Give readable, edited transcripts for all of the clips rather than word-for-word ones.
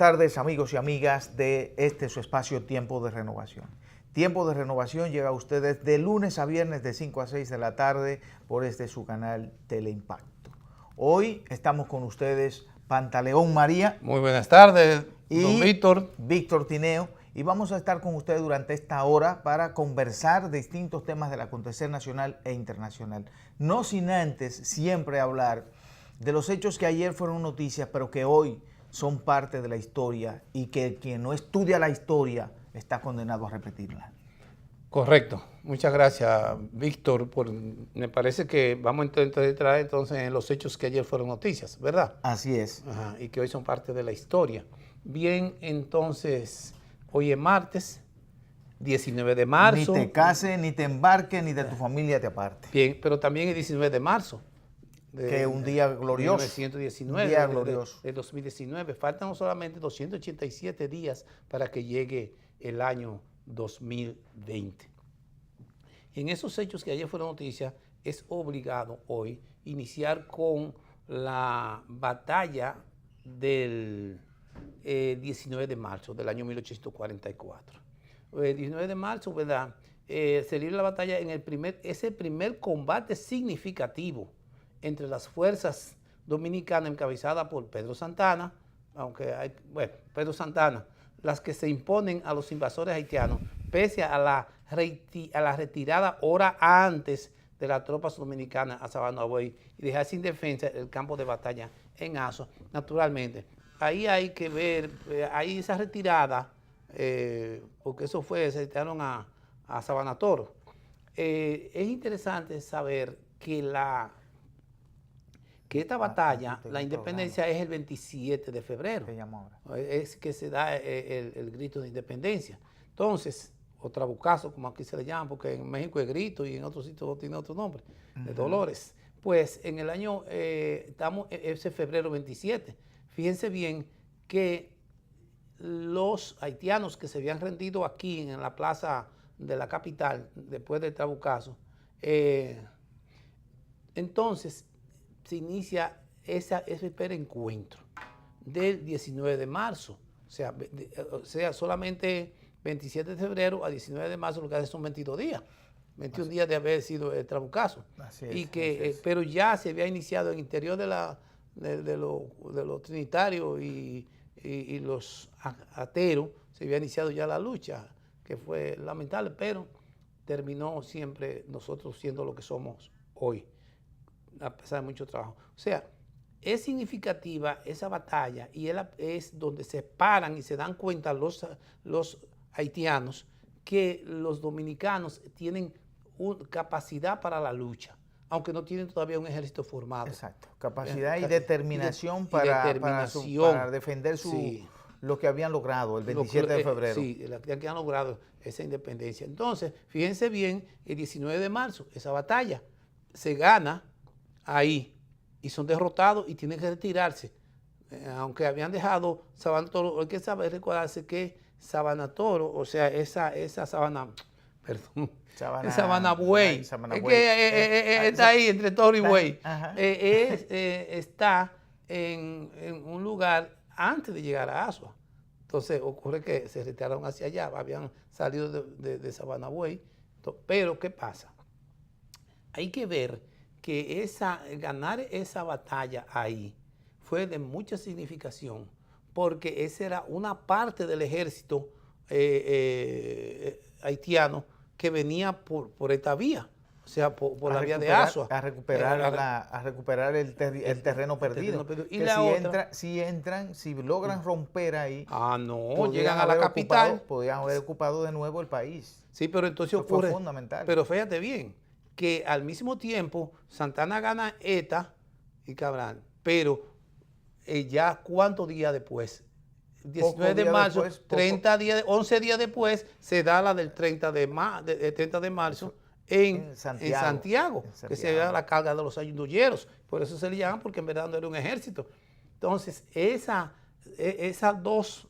tardes, amigos y amigas de su espacio Tiempo de Renovación. Tiempo de Renovación llega a ustedes de lunes a viernes de 5 a 6 de la tarde por su canal Teleimpacto. Hoy estamos con ustedes Pantaleón María. Muy buenas tardes, don Víctor. Víctor Tineo. Y vamos a estar con ustedes durante esta hora para conversar de distintos temas del acontecer nacional e internacional. No sin antes siempre hablar de los hechos que ayer fueron noticias, pero que hoy son parte de la historia y que quien no estudia la historia está condenado a repetirla. Correcto. Muchas gracias, Víctor. Me parece que vamos a entrar entonces en los hechos que ayer fueron noticias, ¿verdad? Así es. Ajá, y que hoy son parte de la historia. Bien, entonces, hoy es martes, 19 de marzo. Ni te cases, ni te embarques, ni de tu familia te aparte. Bien, pero también es 19 de marzo. Que es un día glorioso. 1919, un día glorioso. De 2019. Faltan solamente 287 días para que llegue el año 2020. En esos hechos que ayer fueron noticias, es obligado hoy iniciar con la batalla del 19 de marzo del año 1844. El 19 de marzo, ¿verdad? Se libró la batalla en el primer combate significativo entre las fuerzas dominicanas encabezadas por Pedro Santana, Pedro Santana, las que se imponen a los invasores haitianos, pese a la retirada hora antes de las tropas dominicanas a Sabana Buey y dejar sin defensa el campo de batalla en Azo. Naturalmente, ahí hay que ver, ahí esa retirada, porque eso fue, se retiraron a Sabana Toro. Es interesante saber que esta batalla, la independencia, es el 27 de febrero. Es que se da el grito de independencia. Entonces, o trabucazo, como aquí se le llama, porque en México es grito y en otros sitios tiene otro nombre, de Dolores. Pues en el año, ese febrero 27, fíjense bien que los haitianos que se habían rendido aquí en la plaza de la capital, después del trabucazo, entonces, se inicia ese perencuentro del 19 de marzo, o sea, solamente 27 de febrero a 19 de marzo, lo que hace son 22 días, 21 días de haber sido el trabucazo. Pero ya se había iniciado en el interior de los trinitarios y los ateros, se había iniciado ya la lucha, que fue lamentable, pero terminó siempre nosotros siendo lo que somos hoy, a pesar de mucho trabajo. O sea, es significativa esa batalla y es donde se paran y se dan cuenta los haitianos que los dominicanos tienen capacidad para la lucha, aunque no tienen todavía un ejército formado. Exacto, capacidad y determinación para defender lo que habían logrado el 27 de febrero. Sí, que han logrado esa independencia. Entonces, fíjense bien, el 19 de marzo, esa batalla se gana ahí y son derrotados y tienen que retirarse. Aunque habían dejado Sabana Toro, hay que saber recordarse que Sabana Toro, o sea, esa Sabana, perdón, Sabana Buey, está ahí entre Toro y Buey, está en un lugar antes de llegar a Azua. Entonces ocurre que se retiraron hacia allá, habían salido de Sabana Buey, pero ¿qué pasa? Hay que ver que ganar esa batalla ahí fue de mucha significación, porque esa era una parte del ejército haitiano que venía por esta vía, o sea, por la vía de Azua. A recuperar el terreno perdido. Y si logran romper ahí, llegan a la capital. Podrían haber ocupado de nuevo el país. Sí, pero entonces eso fue fundamental. Pero fíjate bien, que al mismo tiempo Santana gana ETA y Cabral, pero ya ¿cuántos días después? 19 de marzo, 11 días después, se da la del 30 de marzo en Santiago, que se da la carga de los ayudolleros. Por eso se le llaman, porque en verdad no era un ejército. Entonces, esas dos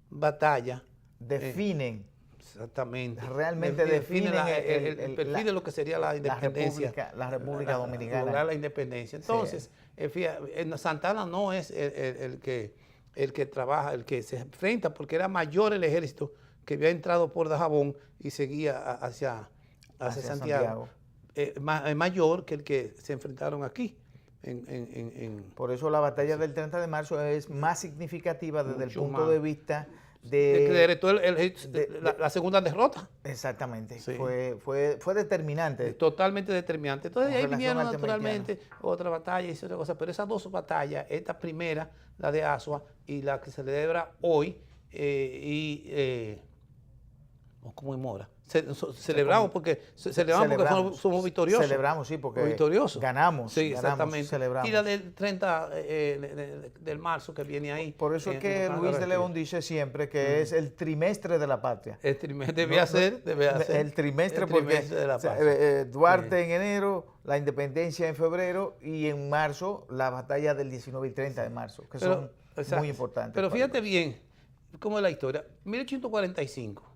batallas definen. Exactamente. Realmente definen el perfil de lo que sería la independencia. La República Dominicana. Lograr la independencia. Entonces, fíjate, Santana no es el que el que trabaja, el que se enfrenta, porque era mayor el ejército que había entrado por Dajabón y seguía hacia Santiago. Mayor que el que se enfrentaron aquí. Por eso la batalla del 30 de marzo es más significativa desde el punto más de vista que decretó la segunda derrota. Exactamente, Sí. fue determinante. Totalmente determinante. Entonces Con ahí relación vinieron al tema naturalmente otra batalla y otra cosa, pero esas dos batallas, esta primera, la de Asua, y la que se celebra hoy, como en Mora. Celebramos porque somos victoriosos. Celebramos, sí, porque victoriosos. ganamos. Sí, ganamos, exactamente. celebramos. Y la del 30 del marzo que viene ahí. Por eso es que Luis de León dice siempre que es el trimestre de la patria. El trimestre debe ser. El trimestre porque de la patria. Duarte en enero, la independencia en febrero y en marzo la batalla del 19 y 30 de marzo, que son muy importantes. Pero fíjate bien cómo es la historia. 1845.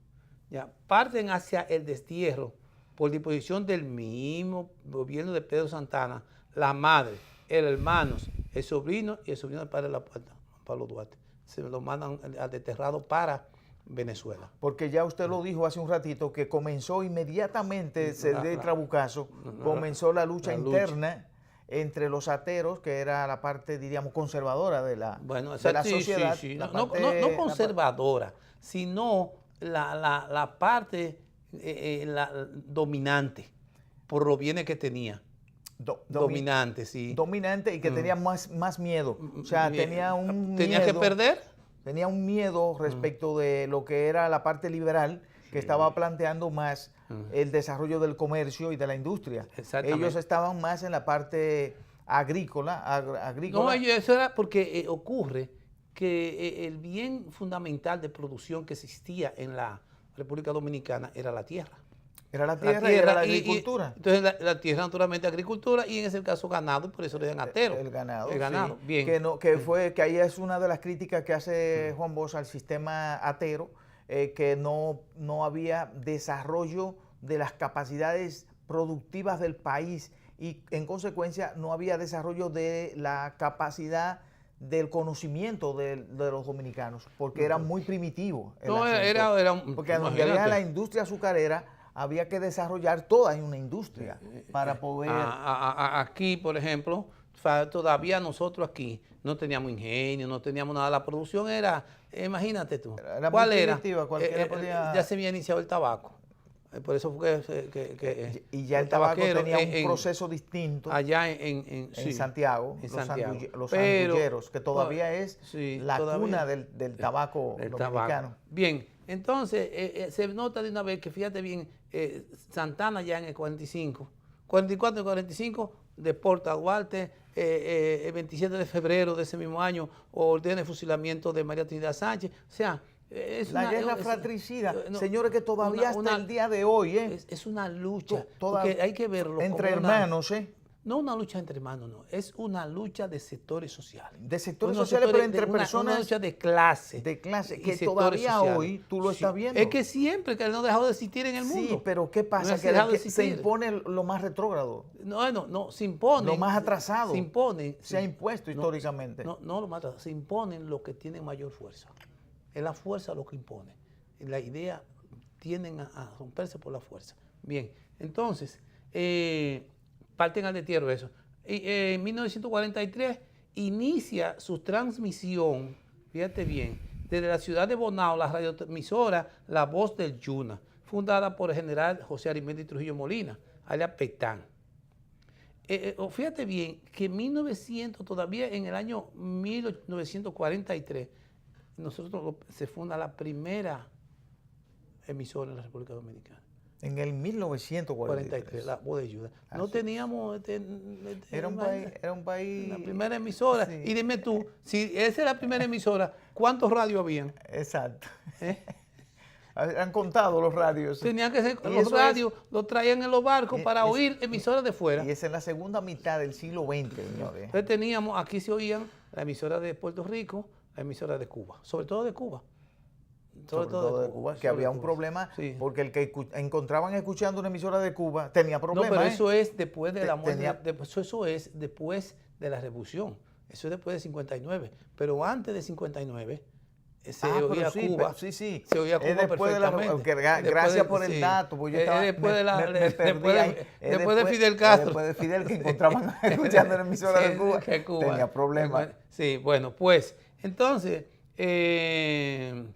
Ya, parten hacia el destierro por disposición del mismo gobierno de Pedro Santana, la madre, el hermano, el sobrino y el sobrino del padre de la puerta, Pablo Duarte. Se lo mandan al desterrado para Venezuela. Porque ya usted lo dijo hace un ratito que comenzó inmediatamente de Trabucazo, comenzó la lucha interna entre los ateros, que era la parte, diríamos, conservadora de la sociedad. Sí. No conservadora, sino la parte dominante, por los bienes que tenía. Dominante, sí. Dominante y que tenía más miedo. O sea, tenía un ¿Tenía que perder? Tenía un miedo respecto de lo que era la parte liberal, que estaba planteando más el desarrollo del comercio y de la industria. Ellos estaban más en la parte agrícola. No, eso era porque ocurre que el bien fundamental de producción que existía en la República Dominicana era la tierra. Era la tierra y era la agricultura. Entonces la tierra naturalmente agricultura y en ese caso ganado, y por eso le dan atero. El ganado. Sí. Bien. Que ahí es una de las críticas que hace Juan Bosch al sistema atero, que no había desarrollo de las capacidades productivas del país y en consecuencia no había desarrollo de la capacidad del conocimiento de los dominicanos, porque era muy primitivo. Porque donde había la industria azucarera, había que desarrollar toda una industria para poder... Aquí, por ejemplo, todavía nosotros aquí no teníamos ingenio, no teníamos nada. La producción era, imagínate tú, ¿cuál era? Ya se había iniciado el tabaco. Por eso fue que y ya el tabaco tenía un proceso distinto allá en Santiago, los sandungueros, que todavía es la cuna del tabaco dominicano. Bien, entonces se nota de una vez que, fíjate bien, Santana ya en el 44 y 45 deporta a Duarte, el 27 de febrero de ese mismo año ordena el fusilamiento de María Trinidad Sánchez, o sea... la guerra fratricida, señores, que todavía hasta el día de hoy es una lucha, porque hay que verlo entre hermanos, no una lucha entre hermanos, no, es una lucha de sectores sociales. De sectores sociales, pero entre personas. Una lucha de clase. De clase, que todavía hoy tú lo estás viendo. Es que siempre, que no ha dejado de existir en el mundo. Sí, pero ¿qué pasa? Que se impone lo más retrógrado. No, se impone. Lo más atrasado. Se impone. Se ha impuesto históricamente. No, lo más atrasado. Se imponen los que tienen mayor fuerza. Es la fuerza lo que impone. La idea tienden a romperse por la fuerza. Bien, entonces, parten al destierro eso. En 1943 inicia su transmisión, fíjate bien, desde la ciudad de Bonao, la radioemisora La Voz del Yuna, fundada por el general José Arimendi Trujillo Molina, alias Petán. Fíjate bien que todavía en el año 1943, se funda la primera emisora en la República Dominicana. En el 1943. La Voz de Yuna. No teníamos... Era un país... La primera emisora. Sí. Y dime tú, si esa es la primera emisora, ¿cuántos radios habían? Exacto. Han contado los radios. Tenían que ser, los radios los traían en los barcos para oír emisoras de fuera. Y es en la segunda mitad del siglo XX, señores. Entonces teníamos, aquí se oían la emisora de Puerto Rico, la emisora de Cuba, sobre todo de Cuba. Sobre todo de Cuba, que había un problema, porque el que encontraban escuchando una emisora de Cuba tenía problemas. No, pero eso es después de la muerte, eso es después de la revolución. Eso es después de 59. Pero antes de 59 se pero oía sí, Cuba. sí, sí. Se oía Cuba Después de perfectamente. gracias por el sí. dato, porque yo estaba, Después de me perdí ahí. después de Fidel Castro. Después de Fidel, que encontraban escuchando en la emisora de Cuba, que Cuba tenía problemas. Sí, bueno, pues, entonces, el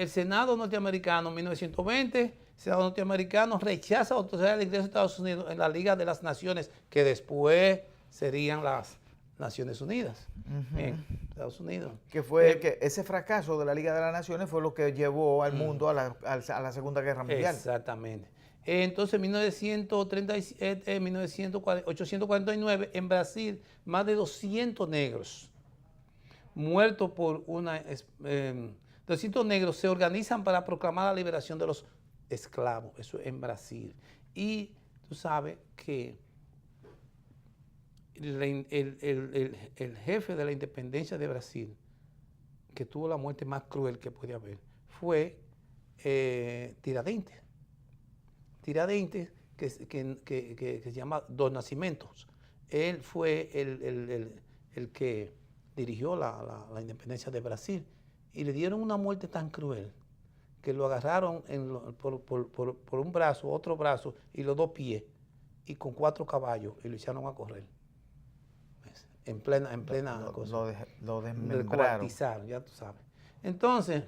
Senado norteamericano, en 1920, el Senado norteamericano rechaza autorizar el ingreso de Estados Unidos en la Liga de las Naciones, que después serían las Naciones Unidas. Bien, Estados Unidos. Que fue que ese fracaso de la Liga de las Naciones fue lo que llevó al mundo a la Segunda Guerra Mundial. Exactamente. Entonces, en 1849, en Brasil, más de 200 negros muertos por 200 negros se organizan para proclamar la liberación de los esclavos. Eso en Brasil. Y tú sabes que el jefe de la independencia de Brasil, que tuvo la muerte más cruel que puede haber, fue Tiradentes. Tiradentes, que se llama Dos Nacimientos. Él fue el que dirigió la independencia de Brasil y le dieron una muerte tan cruel que lo agarraron por un brazo, otro brazo y los dos pies y con 4 caballos y lo echaron a correr. En plena cosa. Lo desmembraron. Descuartizaron, ya tú sabes. Entonces,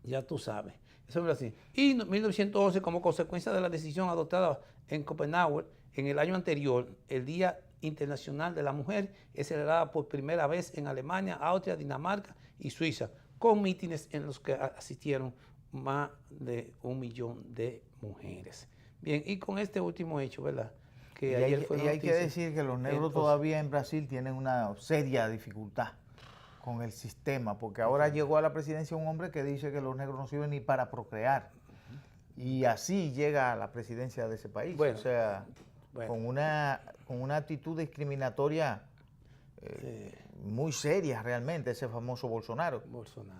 ya tú sabes. Eso es así. Y en 1911, como consecuencia de la decisión adoptada en Copenhague en el año anterior, el Día Internacional de la Mujer es celebrada por primera vez en Alemania, Austria, Dinamarca y Suiza, con mítines en los que asistieron más de 1 millón de mujeres. Bien, y con este último hecho, ¿verdad? Que ayer fue hay que decir que los negros todavía en Brasil tienen una seria dificultad con el sistema, porque ahora llegó a la presidencia un hombre que dice que los negros no sirven ni para procrear. Y así llega a la presidencia de ese país. Bueno, o sea, con una actitud discriminatoria muy seria realmente, ese famoso Bolsonaro.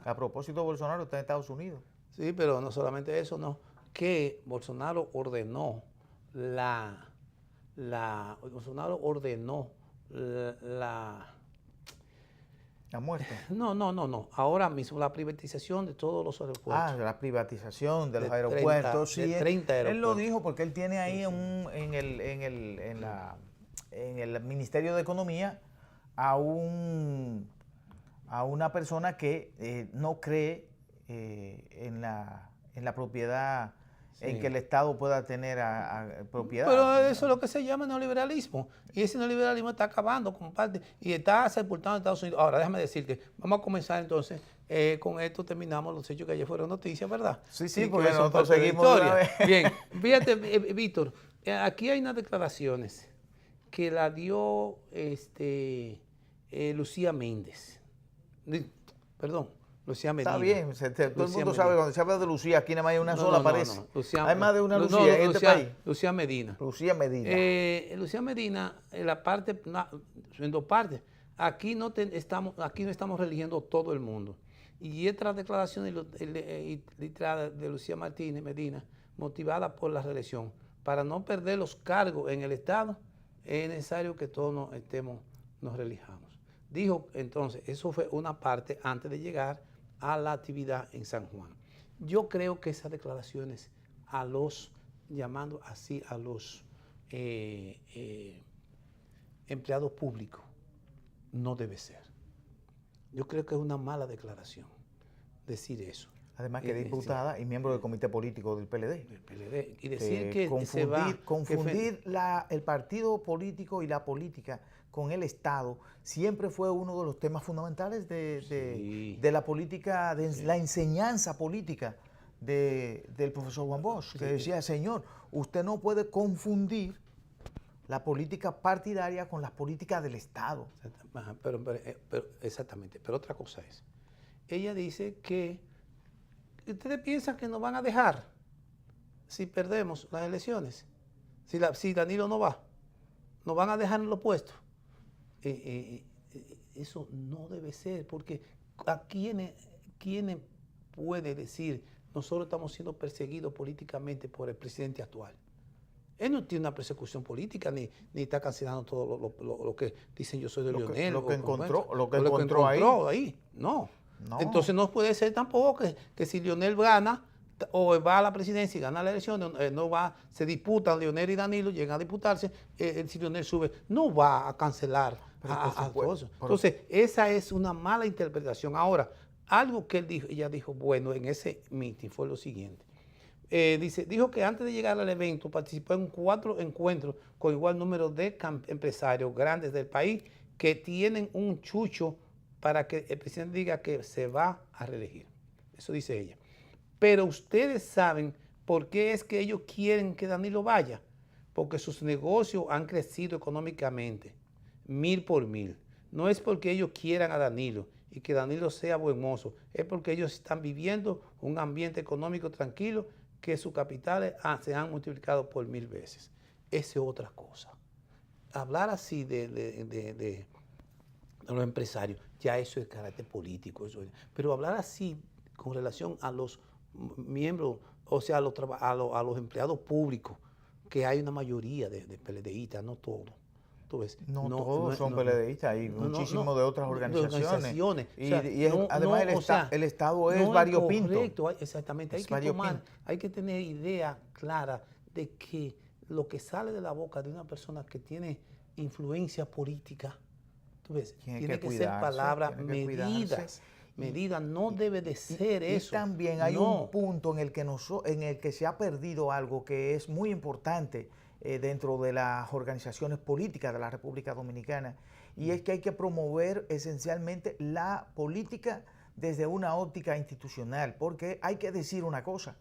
A propósito, Bolsonaro está en Estados Unidos. Sí, pero no solamente eso, no. Que Bolsonaro ordenó La muerte. No. Ahora mismo la privatización de todos los aeropuertos. La privatización de los aeropuertos. Sí, 30 aeropuertos. Él lo dijo porque él tiene ahí en el Ministerio de Economía a una persona que no cree en la propiedad, en que el Estado pueda tener propiedad. Pero eso es lo que se llama neoliberalismo. Y ese neoliberalismo está acabando con parte y está sepultando a Estados Unidos. Ahora, déjame decirte, vamos a comenzar entonces, con esto terminamos los hechos que ayer fueron noticias, ¿verdad? Sí, porque nosotros seguimos una vez. Bien, fíjate, Víctor, aquí hay unas declaraciones que la dio Lucía Méndez. Perdón. Lucía Medina. Está bien, todo el mundo sabe, cuando se habla de Lucía, aquí nada más hay una sola, parece. Hay más de una Lucía en este país. Lucía Medina. Lucía Medina. Lucía Medina, en la parte, en 2 partes. Aquí no estamos religiendo todo el mundo. Y esta declaración literal de Lucía Martínez Medina, motivada por la reelección, para no perder los cargos en el Estado, es necesario que todos nos relijamos. Dijo entonces, eso fue una parte antes de llegar a la actividad en San Juan. Yo creo que esas declaraciones llamando así a los empleados públicos, no debe ser. Yo creo que es una mala declaración decir eso. Además que es diputada y miembro del comité político del PLD. Y decir que confundir el partido político y la política con el Estado siempre fue uno de los temas fundamentales de la política, de la enseñanza política del profesor Juan Bosch, que decía, señor, usted no puede confundir la política partidaria con las políticas del Estado. Exactamente, pero otra cosa es, ella dice que ustedes piensan que nos van a dejar si perdemos las elecciones, si Danilo no va, nos van a dejar en los puestos. Eso no debe ser, porque ¿a quién puede decir nosotros estamos siendo perseguidos políticamente por el presidente actual? Él no tiene una persecución política, ni está cancelando todo lo que dicen yo soy de Leonel. Lo que lo que encontró ahí. No. Entonces no puede ser tampoco que si Leonel gana o va a la presidencia y gana la elección, se disputan Leonel y Danilo, llegan a disputarse, si Leonel sube, no va a cancelar a todo eso. Entonces, esa es una mala interpretación. Ahora, algo que ella dijo, bueno, en ese meeting fue lo siguiente. Dijo que antes de llegar al evento participó en 4 encuentros con igual número de empresarios grandes del país que tienen un chucho para que el presidente diga que se va a reelegir. Eso dice ella. Pero ustedes saben por qué es que ellos quieren que Danilo vaya. Porque sus negocios han crecido económicamente, 1000 por 1000. No es porque ellos quieran a Danilo y que Danilo sea buen mozo, es porque ellos están viviendo un ambiente económico tranquilo que sus capitales se han multiplicado por 1000 veces. Esa es otra cosa. Hablar así de los empresarios, ya eso es carácter político. Pero hablar así con relación a los miembros, o sea, a los empleados públicos, que hay una mayoría de PLDistas, no todos. ¿Tú ves? No todos son PLDistas, hay muchísimos de otras organizaciones. Además el Estado es variopinto. Correcto, exactamente. Hay que tener idea clara de que lo que sale de la boca de una persona que tiene influencia política, tú ves, tiene que ser palabras medidas. Medida, no debe de ser eso. Y también hay un punto en el que se ha perdido algo que es muy importante dentro de las organizaciones políticas de la República Dominicana, y es que hay que promover esencialmente la política desde una óptica institucional, porque hay que decir una cosa: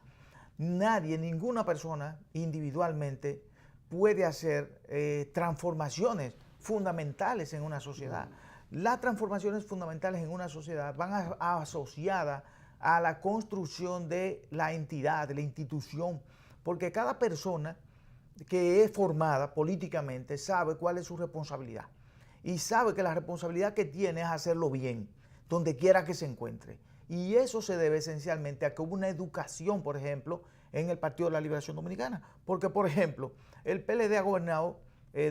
nadie, ninguna persona individualmente puede hacer transformaciones fundamentales en una sociedad. Las transformaciones fundamentales en una sociedad van asociadas a la construcción de la entidad, de la institución, porque cada persona que es formada políticamente sabe cuál es su responsabilidad y sabe que la responsabilidad que tiene es hacerlo bien, donde quiera que se encuentre. Y eso se debe esencialmente a que hubo una educación, por ejemplo, en el Partido de la Liberación Dominicana, porque, por ejemplo, el PLD ha gobernado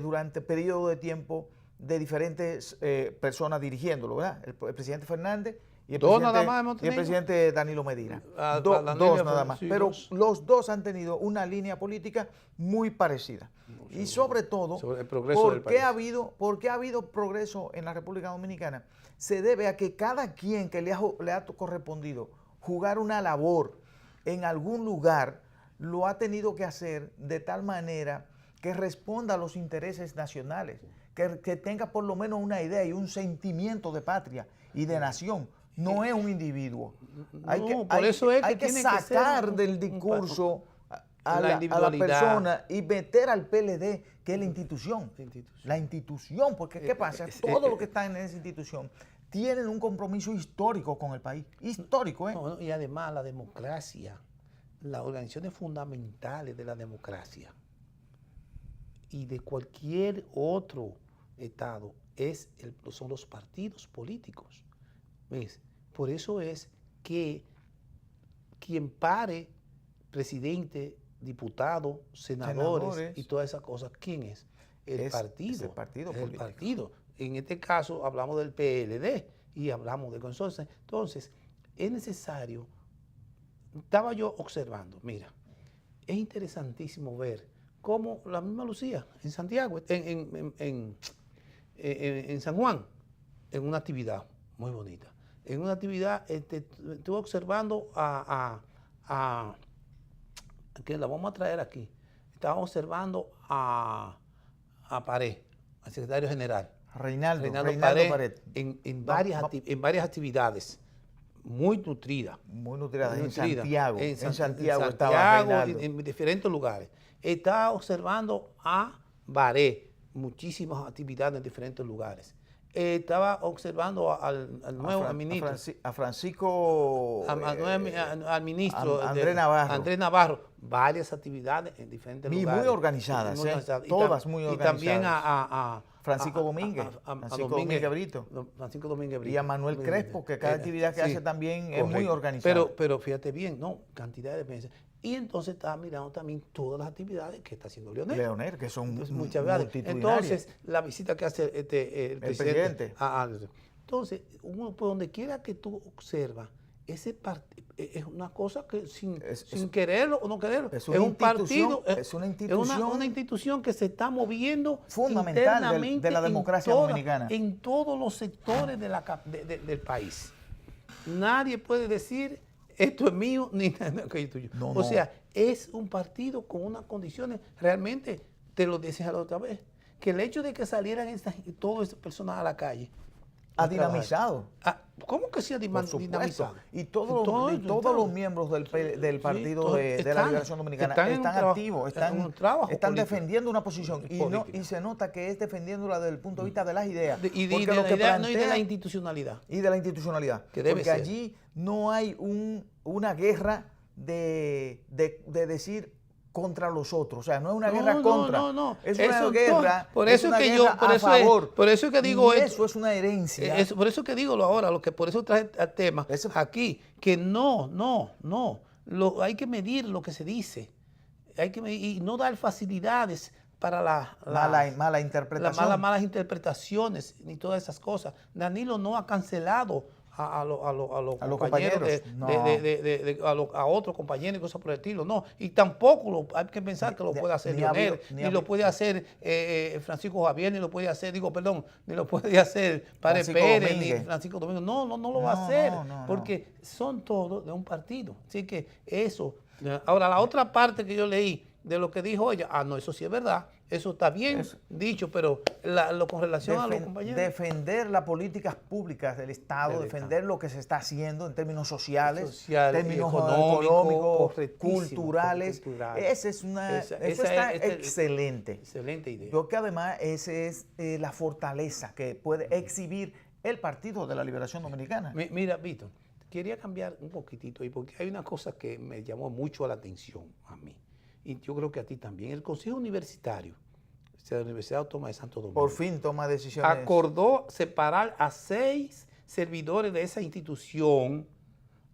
durante periodo de tiempo de diferentes personas dirigiéndolo, ¿verdad? El presidente Fernández y el presidente Danilo Medina. Dos nada más. Sí, pero los dos han tenido una línea política muy parecida. Y sobre todo, ¿por qué ha habido progreso en la República Dominicana? Se debe a que cada quien que le ha correspondido jugar una labor en algún lugar, lo ha tenido que hacer de tal manera que responda a los intereses nacionales, que tenga por lo menos una idea y un sentimiento de patria y de nación. No es un individuo. Hay que sacar del discurso a la persona y meter al PLD, que es la institución. La institución, porque ¿qué pasa? Todo lo que está en esa institución tienen un compromiso histórico con el país. Histórico, ¿eh? No, y además la democracia, las organizaciones fundamentales de la democracia y de cualquier otro Estado son los partidos políticos. ¿Ves? Por eso es que quien pare presidente, diputado, senadores y todas esas cosas, ¿quién es? El partido. Es el partido político. El partido. En este caso hablamos del PLD y hablamos de consorcio. Entonces, es necesario, estaba yo observando, mira, es interesantísimo ver cómo la misma Lucía en Santiago, en San Juan, en una actividad muy bonita. En una actividad estuve observando que la vamos a traer aquí. Estaba observando a Pared, al secretario general. Reinaldo Pared. En varias actividades muy nutridas. Muy nutridas. En Santiago estaba Reinaldo. En diferentes lugares. Estaba observando a Baré, muchísimas actividades en diferentes lugares. Estaba observando al nuevo ministro. Al ministro Andrés Navarro. Varias actividades en diferentes lugares. Muy organizadas, todas muy organizadas. Y también a Francisco Domínguez. Francisco Domínguez Brito. Y a Manuel Crespo, que cada actividad que hace también es muy organizada. Pero fíjate bien, no, cantidad de veces. Y entonces estaba mirando también todas las actividades que está haciendo Leonel. Leonel, que son Muchas veces. multitudinarias. Entonces, la visita que hace el presidente. Entonces, uno, por donde quiera que tú observas, ese partido es una cosa que sin quererlo o no quererlo, es un partido, es una institución, una institución que se está moviendo fundamental de la democracia dominicana. En todos los sectores del país. Nadie puede decir esto es mío ni nada que es tuyo. O sea, es un partido con unas condiciones, realmente, te lo decía la otra vez, que el hecho de que salieran todas estas personas a la calle, ha dinamizado. ¿Cómo que se ha dinamizado? Y todos los miembros del Partido de la Liberación Dominicana están activos, están defendiendo una posición. Y se nota que es defendiéndola desde el punto de vista de las ideas. Y de la institucionalidad. Y de la institucionalidad. Porque allí no hay una guerra de decir contra los otros, o sea, no es una guerra contra, es una guerra, por eso es que yo, por eso es que digo eso es una herencia. Por eso que digo ahora, por eso traje el tema aquí, que hay que medir lo que se dice, y no dar facilidades para mala interpretación. Las malas interpretaciones, ni todas esas cosas. Danilo no ha cancelado a los compañeros, a otros compañeros y cosas por el estilo, no. Y tampoco hay que pensar que lo puede hacer Leonel, ni lo puede hacer Francisco Javier, ni lo puede hacer, ni lo puede hacer Párez Pérez, ni Francisco Domingo. No lo va a hacer, porque son todos de un partido. Así que eso. Ahora, la otra parte que yo leí de lo que dijo ella, no, eso sí es verdad. Eso está bien dicho, pero con relación a los compañeros. Defender las políticas públicas del Estado, defender lo que se está haciendo en términos sociales, términos económicos, culturales. Esa está excelente. Excelente idea. Yo creo que además esa es la fortaleza que puede exhibir el Partido de la Liberación Dominicana. Mira, Víctor, quería cambiar un poquitito ahí, porque hay una cosa que me llamó mucho la atención a mí. Y yo creo que a ti también. El Consejo Universitario de la Universidad Autónoma de Santo Domingo por fin toma decisiones. Acordó separar a 6 servidores de esa institución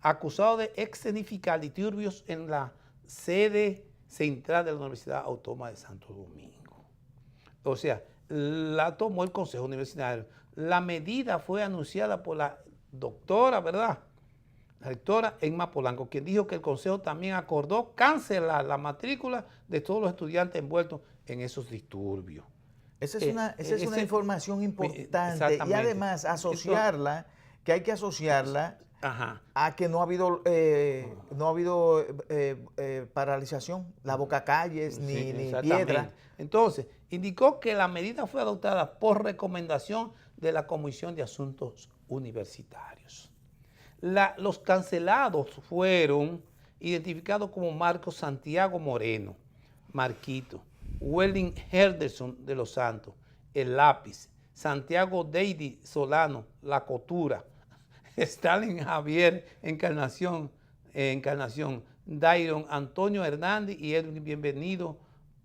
acusados de escenificar disturbios en la sede central de la Universidad Autónoma de Santo Domingo. O sea, la tomó el Consejo Universitario. La medida fue anunciada por la doctora, ¿verdad?, la rectora Emma Polanco, quien dijo que el Consejo también acordó cancelar la matrícula de todos los estudiantes envueltos en esos disturbios. Esa es una información importante y además asociarla, que hay que asociarla a que no ha habido paralización, la Boca Calles ni Piedra. Entonces, indicó que la medida fue adoptada por recomendación de la Comisión de Asuntos Universitarios. Los cancelados fueron identificados como Marcos Santiago Moreno, Marquito, Welling Henderson de los Santos, El Lápiz, Santiago Deidi Solano, La Cotura, Stalin Javier Encarnación, Dairon Antonio Hernández y Edwin Bienvenido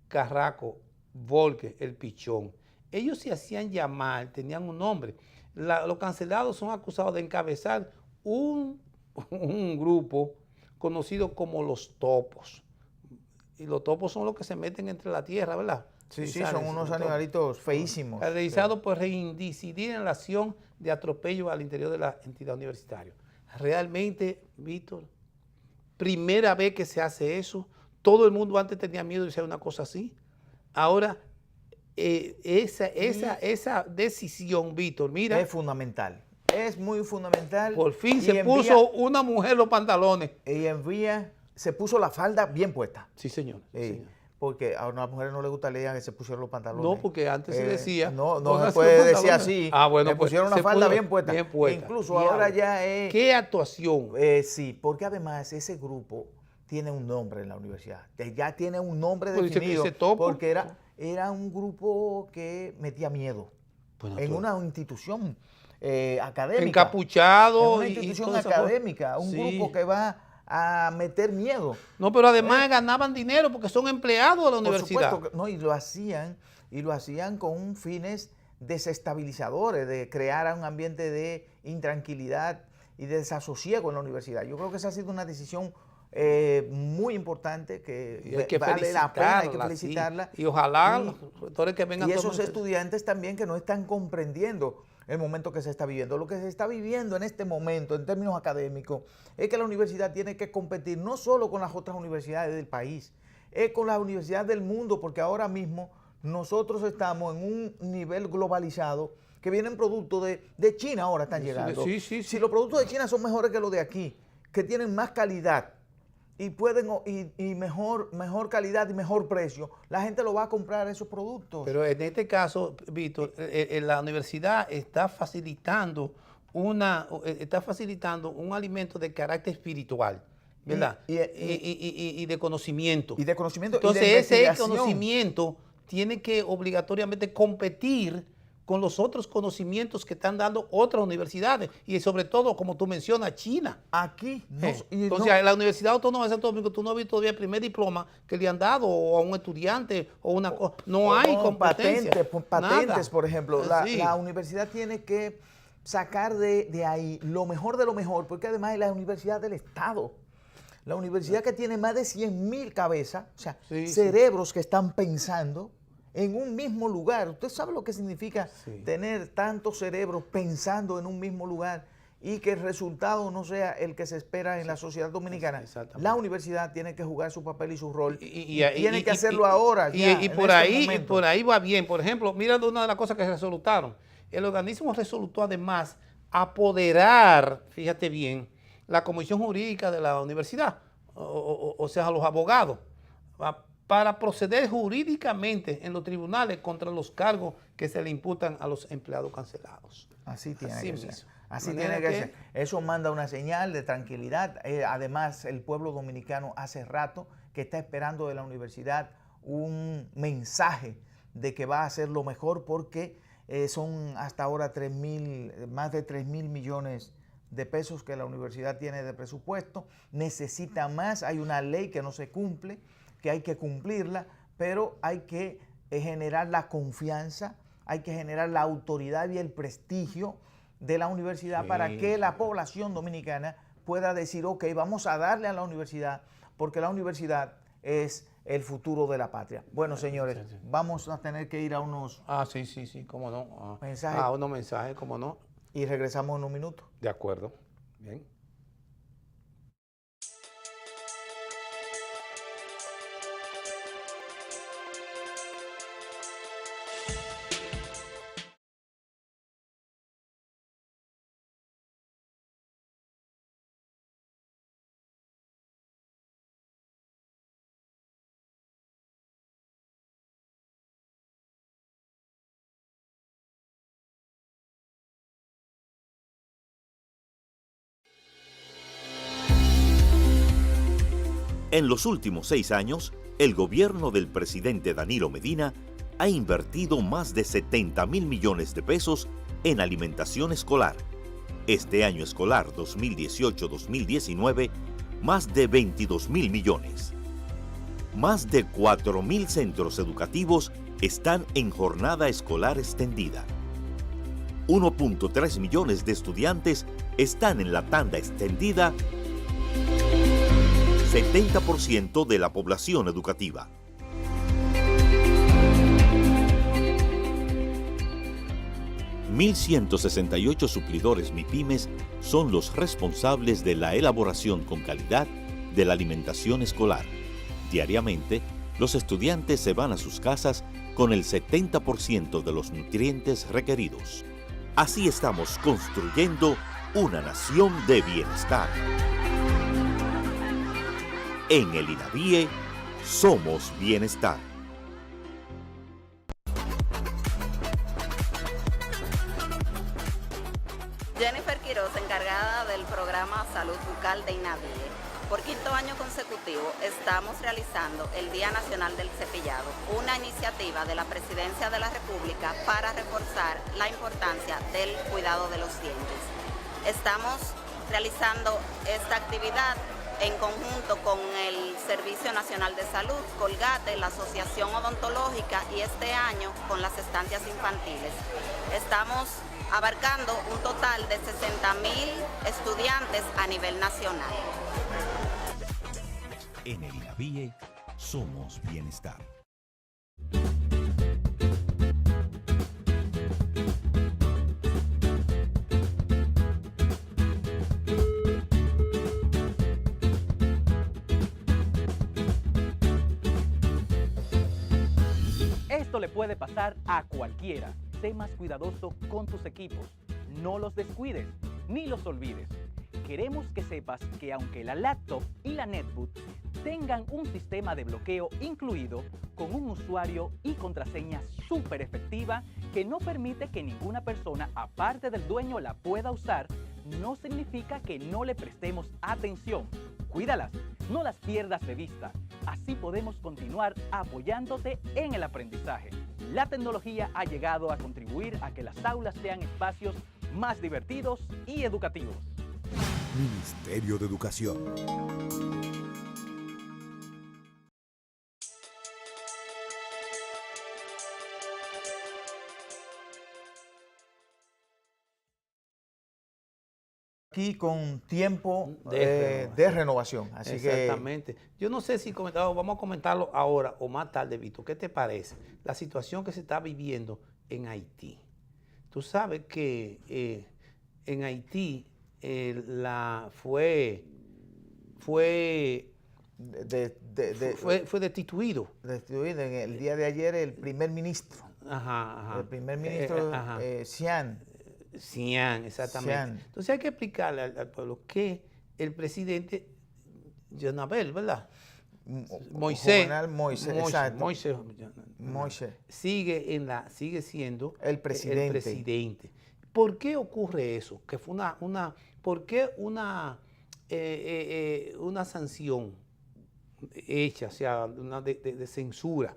Carraco Volque, El Pichón. Ellos se hacían llamar, tenían un nombre. Los cancelados son acusados de encabezar un grupo conocido como los topos. Y los topos son los que se meten entre la tierra, ¿verdad? Sí, son unos animalitos feísimos. Caracterizados por reincidir en la acción de atropello al interior de la entidad universitaria. Realmente, Víctor, primera vez que se hace eso. Todo el mundo antes tenía miedo de hacer una cosa así. Ahora, esa decisión, Víctor, mira. Es fundamental. Es muy fundamental. Por fin se puso una mujer los pantalones. Y se puso la falda bien puesta. Sí, señor. Porque a una mujer no le gusta leer que se pusieron los pantalones. No, porque antes se decía. No se puede decir así. Bueno, le pusieron una falda bien puesta. Incluso ahora ya es. ¿Qué actuación? Sí, porque además ese grupo tiene un nombre en la universidad. Ya tiene un nombre definido. Porque era un grupo que metía miedo en una institución académica. Encapuchado. En una institución académica, un grupo que va a meter miedo. No, pero además ganaban dinero porque son empleados de la universidad. Por supuesto, y lo hacían con fines desestabilizadores, de crear un ambiente de intranquilidad y de desasosiego en la universidad. Yo creo que esa ha sido una decisión muy importante que, Y hay que vale la pena, hay que felicitarla, felicitarla. sí. Y ojalá los rectores que vengan Y esos tomen- estudiantes también que no están comprendiendo el momento que se está viviendo. Lo que se está viviendo en este momento, en términos académicos, es que la universidad tiene que competir no solo con las otras universidades del país, es con las universidades del mundo, porque ahora mismo nosotros estamos en un nivel globalizado que vienen productos de China, ahora están llegando. Sí. Si los productos de China son mejores que los de aquí, que tienen más calidad y pueden y mejor calidad y mejor precio, la gente lo va a comprar esos productos. Pero en este caso, Víctor, la universidad está facilitando un alimento de carácter espiritual, ¿verdad? Y de conocimiento. Y de conocimiento. Entonces, y de ese investigación. conocimiento tiene que obligatoriamente competir con los otros conocimientos que están dando otras universidades y sobre todo, como tú mencionas, China. Aquí. Entonces, en la Universidad Autónoma de Santo Domingo, tú no has visto todavía el primer diploma que le han dado o a un estudiante o una cosa. No hay competencia. Patentes, por ejemplo. Sí. La universidad tiene que sacar de ahí lo mejor de lo mejor, porque además es la universidad del Estado. La universidad que tiene más de 100.000 cabezas, o sea, cerebros que están pensando en un mismo lugar. ¿Usted sabe lo que significa tener tantos cerebros pensando en un mismo lugar y que el resultado no sea el que se espera en la sociedad dominicana? La universidad tiene que jugar su papel y su rol y tiene que hacerlo ahora. Y por ahí va bien. Por ejemplo, mira una de las cosas que resultaron. El organismo resultó además apoderar, fíjate bien, la comisión jurídica de la universidad, o sea, los abogados, para proceder jurídicamente en los tribunales contra los cargos que se le imputan a los empleados cancelados. Así tiene que ser. Así tiene que ser. Eso manda una señal de tranquilidad. Además, el pueblo dominicano hace rato que está esperando de la universidad un mensaje de que va a hacer lo mejor, porque son hasta ahora más de 3.000 millones de pesos que la universidad tiene de presupuesto. Necesita más. Hay una ley que no se cumple, que hay que cumplirla, pero hay que generar la confianza, hay que generar la autoridad y el prestigio de la universidad para que la población dominicana pueda decir, ok, vamos a darle a la universidad, porque la universidad es el futuro de la patria. Bueno, señores, vamos a tener que ir a unos... Sí, cómo no. Mensajes. Unos mensajes, cómo no. Y regresamos en un minuto. De acuerdo. Bien. En los últimos 6 años, el gobierno del presidente Danilo Medina ha invertido más de 70.000 millones de pesos en alimentación escolar. Este año escolar 2018-2019, más de 22.000 millones. Más de 4.000 centros educativos están en jornada escolar extendida. 1.3 millones de estudiantes están en la tanda extendida, 70% de la población educativa. $1,168 suplidores MIPYMES son los responsables de la elaboración con calidad de la alimentación escolar. Diariamente, los estudiantes se van a sus casas con el 70% de los nutrientes requeridos. Así estamos construyendo una nación de bienestar. En el INAVIE somos bienestar. Jennifer Quiroz, encargada del programa Salud Bucal de INAVIE. Por 5º año consecutivo estamos realizando el Día Nacional del Cepillado, una iniciativa de la Presidencia de la República para reforzar la importancia del cuidado de los dientes. Estamos realizando esta actividad en conjunto con el Servicio Nacional de Salud, Colgate, la Asociación Odontológica y este año con las estancias infantiles. Estamos abarcando un total de 60.000 estudiantes a nivel nacional. En el INAVIE somos bienestar. Esto le puede pasar a cualquiera. Sé más cuidadoso con tus equipos. No los descuides ni los olvides. Queremos que sepas que aunque la laptop y la netbook tengan un sistema de bloqueo incluido con un usuario y contraseña súper efectiva que no permite que ninguna persona aparte del dueño la pueda usar, no significa que no le prestemos atención. Cuídalas, no las pierdas de vista. Así podemos continuar apoyándote en el aprendizaje. La tecnología ha llegado a contribuir a que las aulas sean espacios más divertidos y educativos. Ministerio de Educación. Aquí con tiempo De renovación. Así exactamente. Yo no sé si vamos a comentarlo ahora o más tarde, Víctor. ¿Qué te parece? La situación que se está viviendo en Haití. Tú sabes que en Haití fue destituido. Destituido en el día de ayer el primer ministro. Ajá. El primer ministro Xian. Xian, exactamente. Xian. Entonces hay que explicarle al pueblo que el presidente Jonabel, ¿verdad? Moisés, exacto. Moisés sigue siendo el presidente. el presidente. ¿Por qué ocurre eso? Que fue ¿por qué una sanción hecha, o sea, de censura?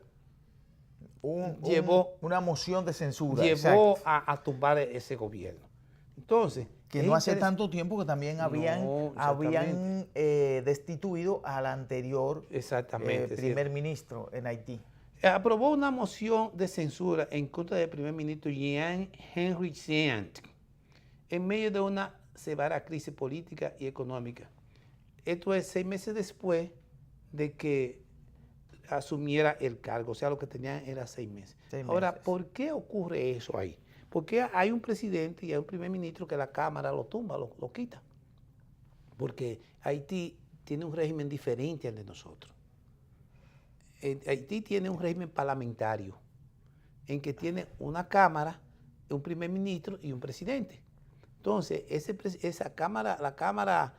Una moción de censura. Llevó a tumbar ese gobierno. Entonces, que no hace tanto tiempo que también habían destituido al anterior primer ministro en Haití. Aprobó una moción de censura en contra del primer ministro Jean-Henri Xian en medio de una severa crisis política y económica. Esto es 6 meses después de que asumiera el cargo, o sea, lo que tenía era 6 meses. Ahora, ¿por qué ocurre eso ahí? Porque hay un presidente y hay un primer ministro que la Cámara lo tumba, lo quita. Porque Haití tiene un régimen diferente al de nosotros. Haití tiene un régimen parlamentario en que tiene una Cámara, un primer ministro y un presidente. Entonces, la Cámara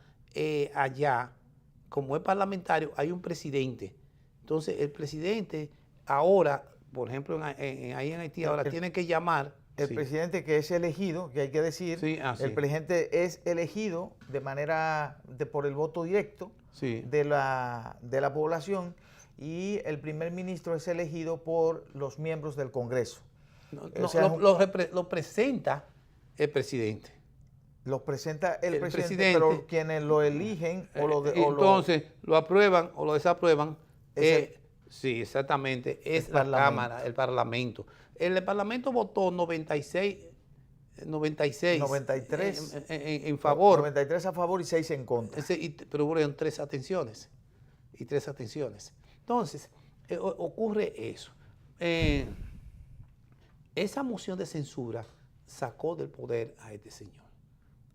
allá, como es parlamentario, hay un presidente. Entonces, el presidente ahora, por ejemplo, ahí en Haití, ahora tiene que llamar. El presidente que es elegido, que hay que decir, el presidente es elegido de manera, por el voto directo de la población, y el primer ministro es elegido por los miembros del Congreso. Lo presenta el presidente. Los presenta el presidente, pero quienes lo eligen entonces lo aprueban o lo desaprueban. Sí, exactamente, es la Cámara, el Parlamento. El Parlamento votó 93 en favor. 93 a favor y 6 en contra. Pero hubo 3 abstenciones. Entonces, ocurre eso. Esa moción de censura sacó del poder a este señor.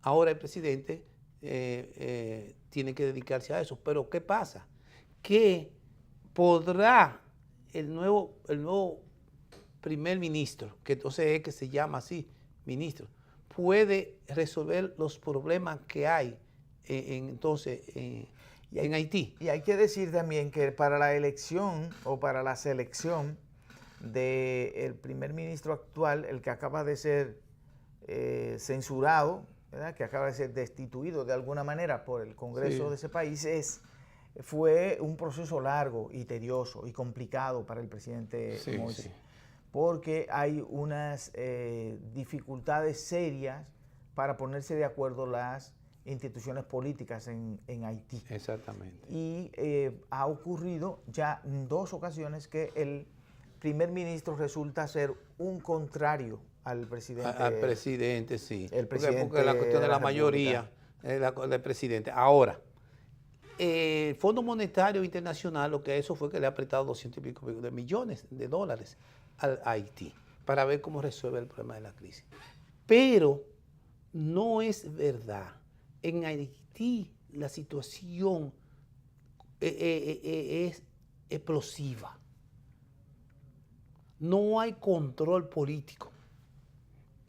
Ahora el presidente tiene que dedicarse a eso. Pero ¿qué pasa? Que podrá el nuevo primer ministro, que entonces es que se llama así, ministro, puede resolver los problemas que hay en Haití. Y hay que decir también que para la elección o para la selección del primer ministro actual, el que acaba de ser censurado, ¿verdad?, que acaba de ser destituido de alguna manera por el Congreso de ese país, fue un proceso largo y tedioso y complicado para el presidente Moisés, porque hay unas dificultades serias para ponerse de acuerdo las instituciones políticas en Haití. Exactamente. Y ha ocurrido ya en 2 ocasiones que el primer ministro resulta ser un contrario al presidente. Al presidente, sí. El presidente porque la cuestión de la mayoría del presidente. Ahora, el Fondo Monetario Internacional lo que hizo fue que le ha prestado 200 y pico de millones de dólares a Haití para ver cómo resuelve el problema de la crisis. Pero no es verdad. En Haití la situación es explosiva. No hay control político,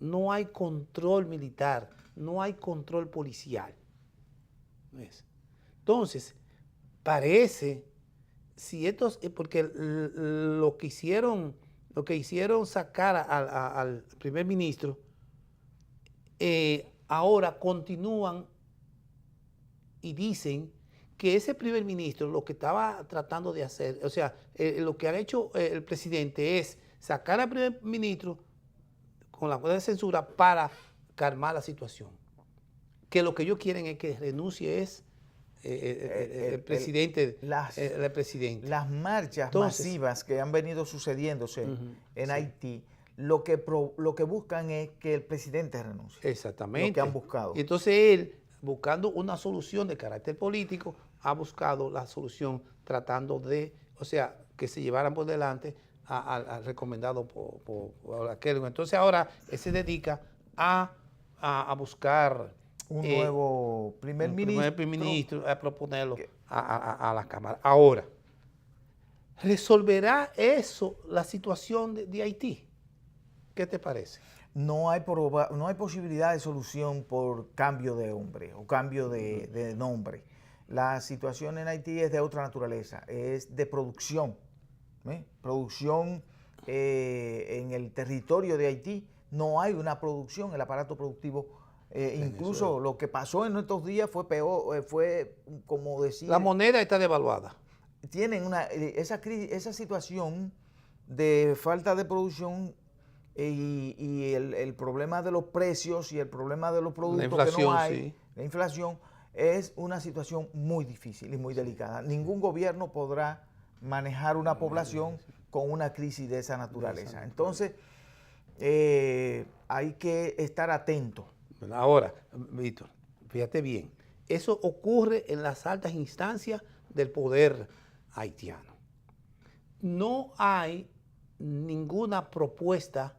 no hay control militar, no hay control policial. ¿Ves? Entonces, parece, si estos, porque lo que hicieron sacar al primer ministro, ahora continúan y dicen que ese primer ministro lo que estaba tratando de hacer, o sea, lo que ha hecho el presidente es sacar al primer ministro con la cuenta de censura para calmar la situación. Que lo que ellos quieren es que renuncie el presidente. Las marchas masivas que han venido sucediéndose en Haití, lo que buscan es que el presidente renuncie. Exactamente. Lo que han buscado. Y entonces él, buscando una solución de carácter político, ha buscado la solución tratando de, o sea, que se llevaran por delante al recomendado por aquel. Entonces ahora él se dedica a buscar un nuevo primer ministro, a proponerlo a la Cámara. Ahora, ¿resolverá eso la situación de Haití? ¿Qué te parece? No hay posibilidad de solución por cambio de hombre o cambio de nombre. La situación en Haití es de otra naturaleza, es de producción. Producción en el territorio de Haití. No hay una producción, el aparato productivo. Incluso lo que pasó en estos días fue peor, fue como decir... La moneda está devaluada. Tienen esa situación de falta de producción y el problema de los precios y el problema de los productos que no hay, la inflación, es una situación muy difícil y muy delicada. Ningún gobierno podrá manejar una población con una crisis de esa naturaleza. Entonces, hay que estar atento. Ahora, Víctor, fíjate bien, eso ocurre en las altas instancias del poder haitiano. No hay ninguna propuesta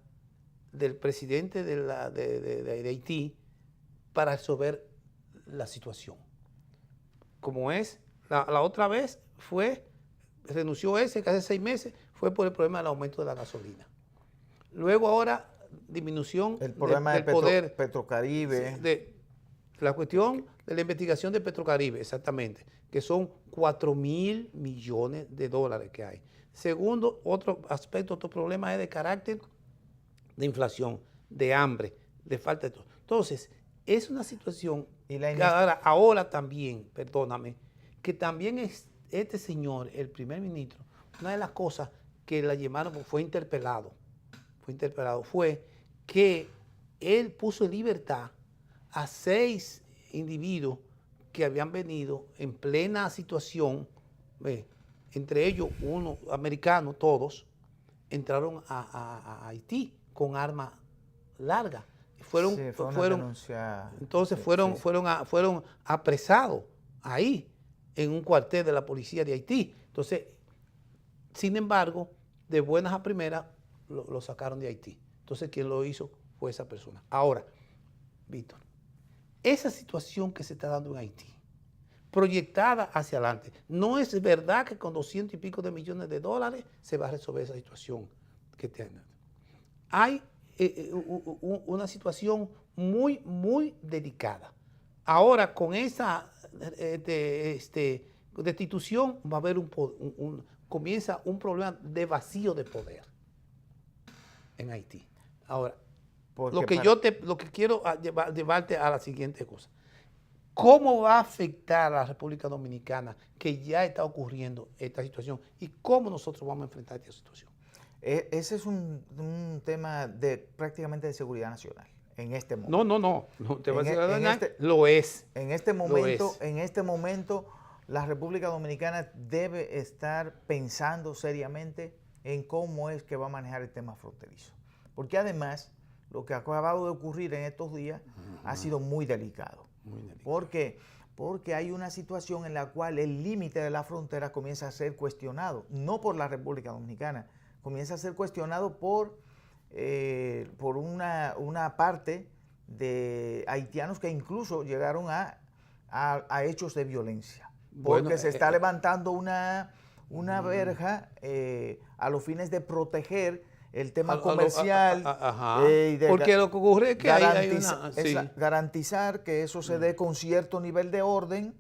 del presidente de Haití para resolver la situación. Como es, la otra vez renunció ese, que hace 6 meses, fue por el problema del aumento de la gasolina. Luego ahora, disminución el problema del poder Petrocaribe. La cuestión de la investigación de Petrocaribe, exactamente, que son 4.000 millones de dólares que hay. Segundo, otro aspecto, otro problema es de carácter de inflación, de hambre, de falta de todo. Entonces, es una situación que ahora también, perdóname, que también es este señor, el primer ministro, una de las cosas que la llamaron, fue interpelado, fue que él puso en libertad a 6 individuos que habían venido en plena situación, entre ellos uno americano, todos, entraron a Haití con armas largas. Fueron apresados ahí, en un cuartel de la policía de Haití. Entonces, sin embargo, de buenas a primeras, lo sacaron de Haití. Entonces, quien lo hizo fue esa persona. Ahora, Víctor, esa situación que se está dando en Haití, proyectada hacia adelante, no es verdad que con 200 y pico de millones de dólares se va a resolver esa situación que tiene. Hay una situación muy, muy delicada. Ahora, con esa destitución, va a haber comienza un problema de vacío de poder en Haití. Ahora, lo que quiero llevarte a la siguiente cosa. ¿Cómo va a afectar a la República Dominicana que ya está ocurriendo esta situación? ¿Y cómo nosotros vamos a enfrentar esta situación? Ese es un tema prácticamente de seguridad nacional en este momento. No. Te voy a decir, lo es. En este momento, la República Dominicana debe estar pensando seriamente en cómo es que va a manejar el tema fronterizo. Porque además, lo que ha acabado de ocurrir en estos días ha sido muy delicado. ¿Por qué? porque hay una situación en la cual el límite de la frontera comienza a ser cuestionado, no por la República Dominicana, comienza a ser cuestionado por una parte de haitianos que incluso llegaron a hechos de violencia, porque Bueno, se está levantando una verja a los fines de proteger el tema comercial. Ajá. Y de Porque lo que ocurre es que hay una... Sí. garantizar que eso se dé con cierto nivel de orden,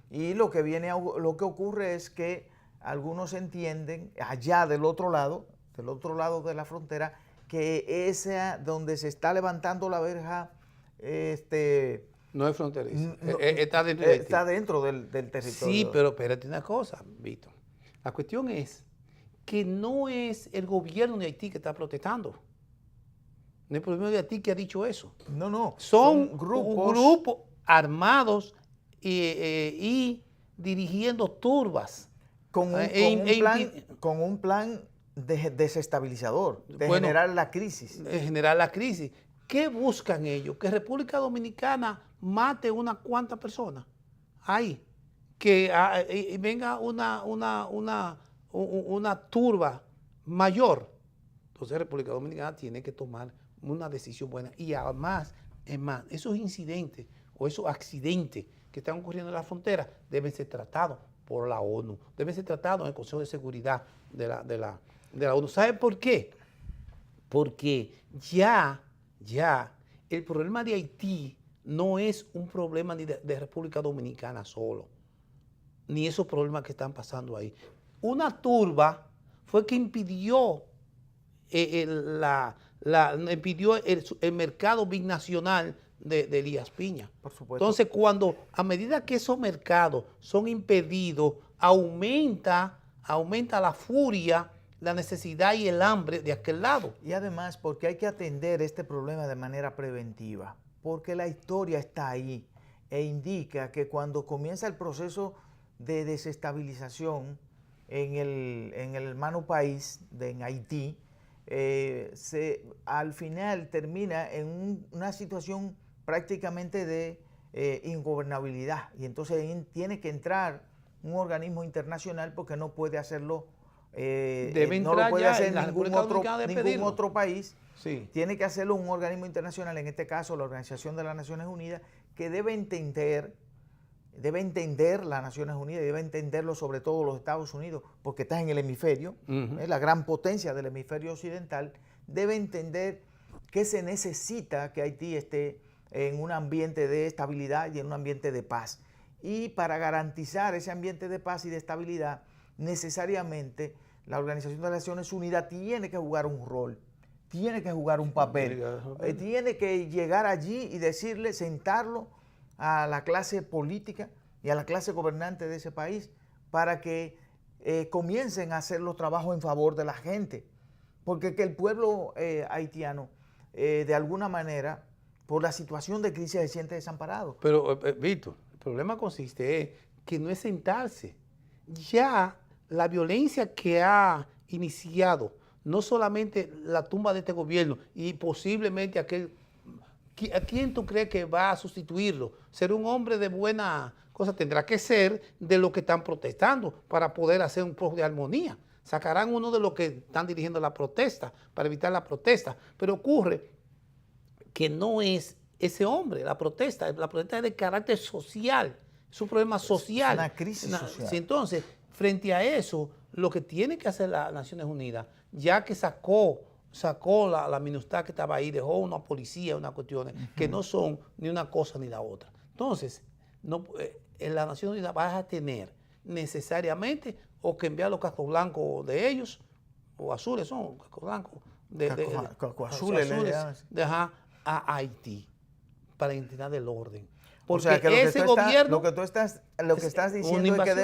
y lo que ocurre es que algunos entienden allá del otro lado de la frontera, que esa donde se está levantando la verja No es fronterizo, no, está dentro de Haití. está dentro del territorio. Sí, pero espérate una cosa, Víctor. La cuestión es que no es el gobierno de Haití que está protestando. No es el gobierno de Haití que ha dicho eso. No, Son grupos grupos armados y dirigiendo turbas. con un plan desestabilizador, de Bueno, generar la crisis. Generar la crisis. ¿Qué buscan ellos? Que República Dominicana mate unas cuantas personas. Ahí. Que venga una turba mayor. Entonces República Dominicana tiene que tomar una decisión buena. Y además, esos incidentes o esos accidentes que están ocurriendo en la frontera deben ser tratados por la ONU. Deben ser tratados en el Consejo de Seguridad de la ONU. ¿Sabe por qué? Porque ya el problema de Haití no es un problema ni de República Dominicana solo, ni esos problemas que están pasando ahí. Una turba fue que impidió el mercado binacional de Elías Piña. Por supuesto. Entonces, a medida que esos mercados son impedidos, aumenta la furia, la necesidad y el hambre de aquel lado. Y además porque hay que atender este problema de manera preventiva, porque la historia está ahí e indica que cuando comienza el proceso de desestabilización en el hermano país, en Haití, al final termina en una situación prácticamente de ingobernabilidad, y entonces tiene que entrar un organismo internacional, porque no puede hacerlo, no lo puede hacer ningún otro país. Sí. Tiene que hacerlo un organismo internacional, en este caso la Organización de las Naciones Unidas, que debe entender las Naciones Unidas, y debe entenderlo sobre todo los Estados Unidos, porque está en el hemisferio, la gran potencia del hemisferio occidental, debe entender que se necesita que Haití esté en un ambiente de estabilidad y en un ambiente de paz. Y para garantizar ese ambiente de paz y de estabilidad, necesariamente la Organización de las Naciones Unidas tiene que jugar un rol, tiene que jugar un papel, tiene que llegar allí y decirle, sentarlo a la clase política y a la clase gobernante de ese país, para que comiencen a hacer los trabajos en favor de la gente, porque que el pueblo haitiano, de alguna manera, por la situación de crisis, se siente desamparado. Pero, Víctor, el problema consiste en que no es sentarse. Ya la violencia que ha iniciado, no solamente la tumba de este gobierno y posiblemente aquel... ¿A quién tú crees que va a sustituirlo? ¿Ser un hombre de buena cosa? Tendrá que ser de los que están protestando para poder hacer un poco de armonía. Sacarán uno de los que están dirigiendo la protesta para evitar la protesta. Pero ocurre que no es ese hombre la protesta es de carácter social. Es un problema social. Es una crisis social. Entonces, frente a eso, lo que tiene que hacer las Naciones Unidas, ya que sacó la MINUSTAH que estaba ahí, dejó una policía, unas cuestiones que no son ni una cosa ni la otra. Entonces, en la Nación Unida vas a tener necesariamente o que enviar los cascos blancos de ellos, o azules son, cascos blancos, azules, a Haití para intentar del orden. Porque o sea, que ese gobierno... Lo que estás diciendo es que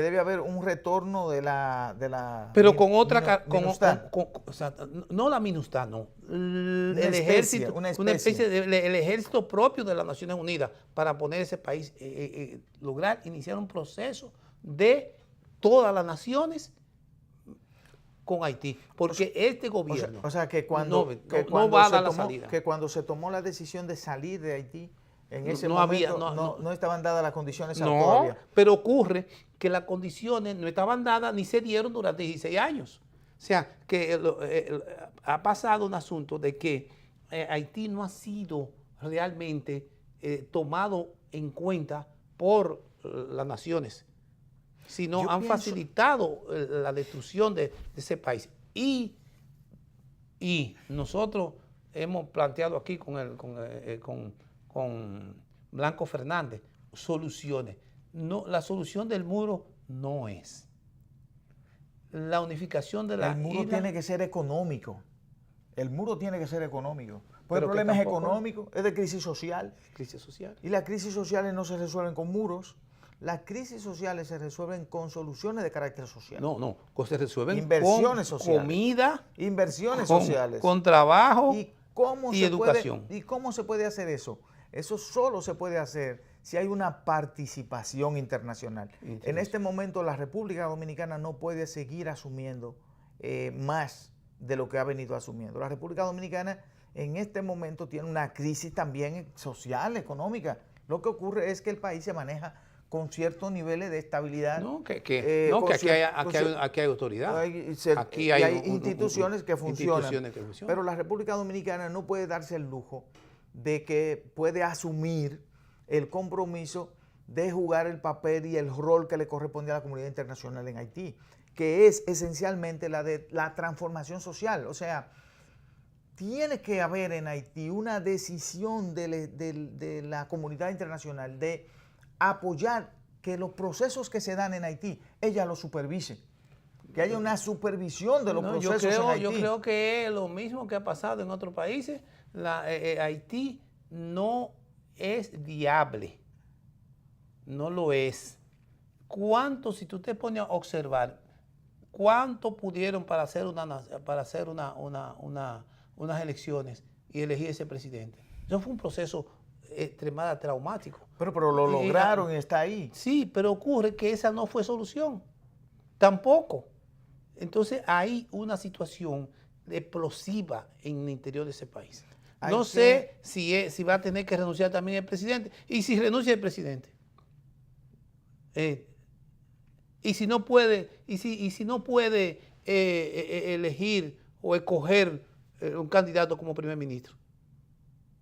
debe haber un retorno de la pero con otra... MINUSTAH. O sea, no la MINUSTAH, no. El ejército propio de las Naciones Unidas para poner ese país, lograr iniciar un proceso de todas las naciones con Haití, porque este gobierno que no va a dar la salida. Que cuando se tomó la decisión de salir de Haití, En ese no momento había, no estaban dadas las condiciones no, todavía. pero ocurre que las condiciones no estaban dadas ni se dieron durante 16 años. O sea, que ha pasado un asunto de que Haití no ha sido realmente tomado en cuenta por las naciones, sino han facilitado la destrucción de ese país. Y nosotros hemos planteado aquí con Blanco Fernández soluciones. No, la solución del muro no es. La unificación de la El muro isla, tiene que ser económico. El muro tiene que ser económico. Pues el Pero que problema es tampoco- económico, es de crisis social. crisis social. Y las crisis sociales no se resuelven con muros. Las crisis sociales se resuelven con soluciones de carácter social. No, se resuelven Inversiones con sociales. comida, Inversiones con, sociales. con trabajo ¿Y cómo y se educación. ¿Y cómo se puede hacer eso? Eso solo se puede hacer si hay una participación internacional. En este momento la República Dominicana no puede seguir asumiendo más de lo que ha venido asumiendo. La República Dominicana en este momento tiene una crisis también social, económica. Lo que ocurre es que el país se maneja con ciertos niveles de estabilidad. Aquí hay autoridad. Aquí hay instituciones que funcionan. instituciones que funcionan. Pero la República Dominicana no puede darse el lujo de que puede asumir el compromiso de jugar el papel y el rol que le corresponde a la comunidad internacional en Haití, que es esencialmente la de la transformación social. O sea, tiene que haber en Haití una decisión de la comunidad internacional de apoyar que los procesos que se dan en Haití, ella los supervise. Que haya una supervisión de los procesos en Haití. Yo creo que es lo mismo que ha pasado en otros países. Haití no es viable. No lo es. ¿Cuánto, si tú te pones a observar, cuánto pudieron para hacer unas elecciones y elegir ese presidente? Eso fue un proceso extremadamente traumático. Pero lo lograron y está ahí. Sí, pero ocurre que esa no fue solución. Tampoco. Entonces hay una situación explosiva en el interior de ese país. No sé si va a tener que renunciar también el presidente. Y si renuncia el presidente. Y si no puede elegir o escoger un candidato como primer ministro.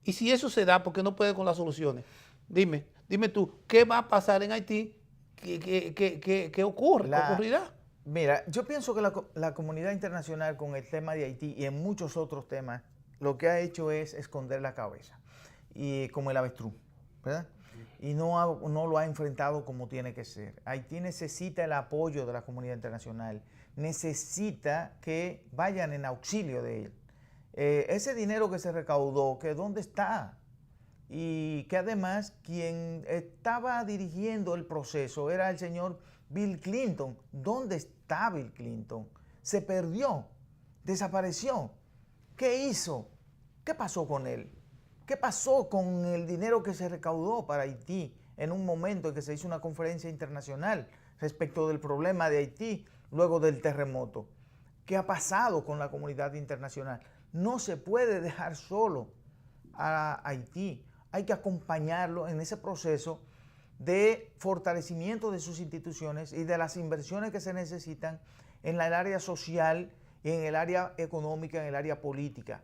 Y si eso se da, porque no puede con las soluciones. Dime tú, ¿qué va a pasar en Haití? ¿Qué ocurre? ¿Qué ocurrirá? Mira, yo pienso que la comunidad internacional con el tema de Haití y en muchos otros temas, lo que ha hecho es esconder la cabeza, y como el avestruz, ¿verdad? Y no lo ha enfrentado como tiene que ser. Haití necesita el apoyo de la comunidad internacional, necesita que vayan en auxilio de él. Ese dinero que se recaudó, que ¿dónde está? Y que además quien estaba dirigiendo el proceso era el señor Bill Clinton. ¿Dónde está Bill Clinton? Se perdió, desapareció. ¿Qué hizo? ¿Qué pasó con él? ¿Qué pasó con el dinero que se recaudó para Haití en un momento en que se hizo una conferencia internacional respecto del problema de Haití luego del terremoto? ¿Qué ha pasado con la comunidad internacional? No se puede dejar solo a Haití. Hay que acompañarlo en ese proceso de fortalecimiento de sus instituciones y de las inversiones que se necesitan en el área social, en el área económica, en el área política.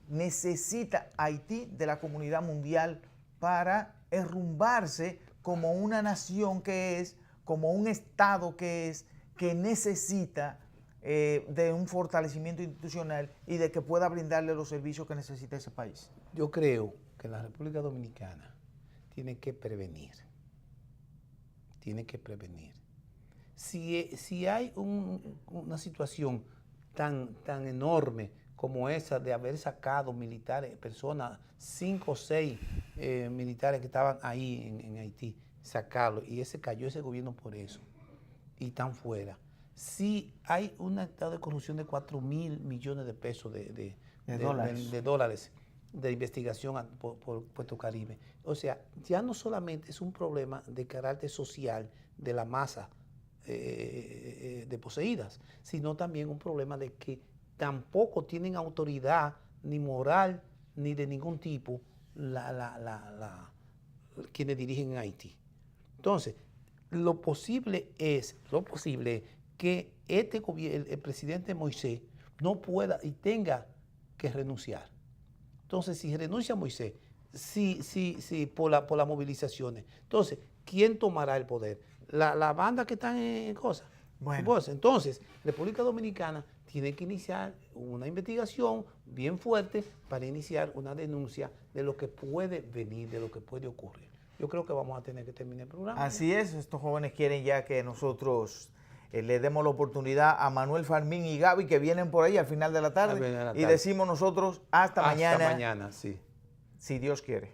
Necesita Haití de la comunidad mundial para derrumbarse como una nación que es, como un Estado que es, que necesita de un fortalecimiento institucional y de que pueda brindarle los servicios que necesita ese país. Yo creo que la República Dominicana tiene que prevenir. Tiene que prevenir. Si hay una situación tan enorme como esa de haber sacado militares, personas, 5 o 6 militares que estaban ahí en Haití, sacarlo, y cayó ese gobierno por eso, y están fuera. Si hay un estado de corrupción de 4.000 millones de pesos de dólares de investigación por Puerto Caribe. O sea, ya no solamente es un problema de carácter social de la masa de poseídas, sino también un problema de que tampoco tienen autoridad ni moral ni de ningún tipo quienes dirigen Haití. Entonces, lo posible es que el presidente Moisés no pueda y tenga que renunciar. Entonces, si renuncia Moisés, por las movilizaciones, entonces, ¿quién tomará el poder? La banda que están en cosas. Bueno. Pues, entonces, República Dominicana tiene que iniciar una investigación bien fuerte para iniciar una denuncia de lo que puede venir, de lo que puede ocurrir. Yo creo que vamos a tener que terminar el programa. Así es, estos jóvenes quieren ya que nosotros le demos la oportunidad a Manuel Fermín y Gaby que vienen por ahí al final de la tarde, y decimos nosotros hasta mañana. Hasta mañana, sí. Si Dios quiere.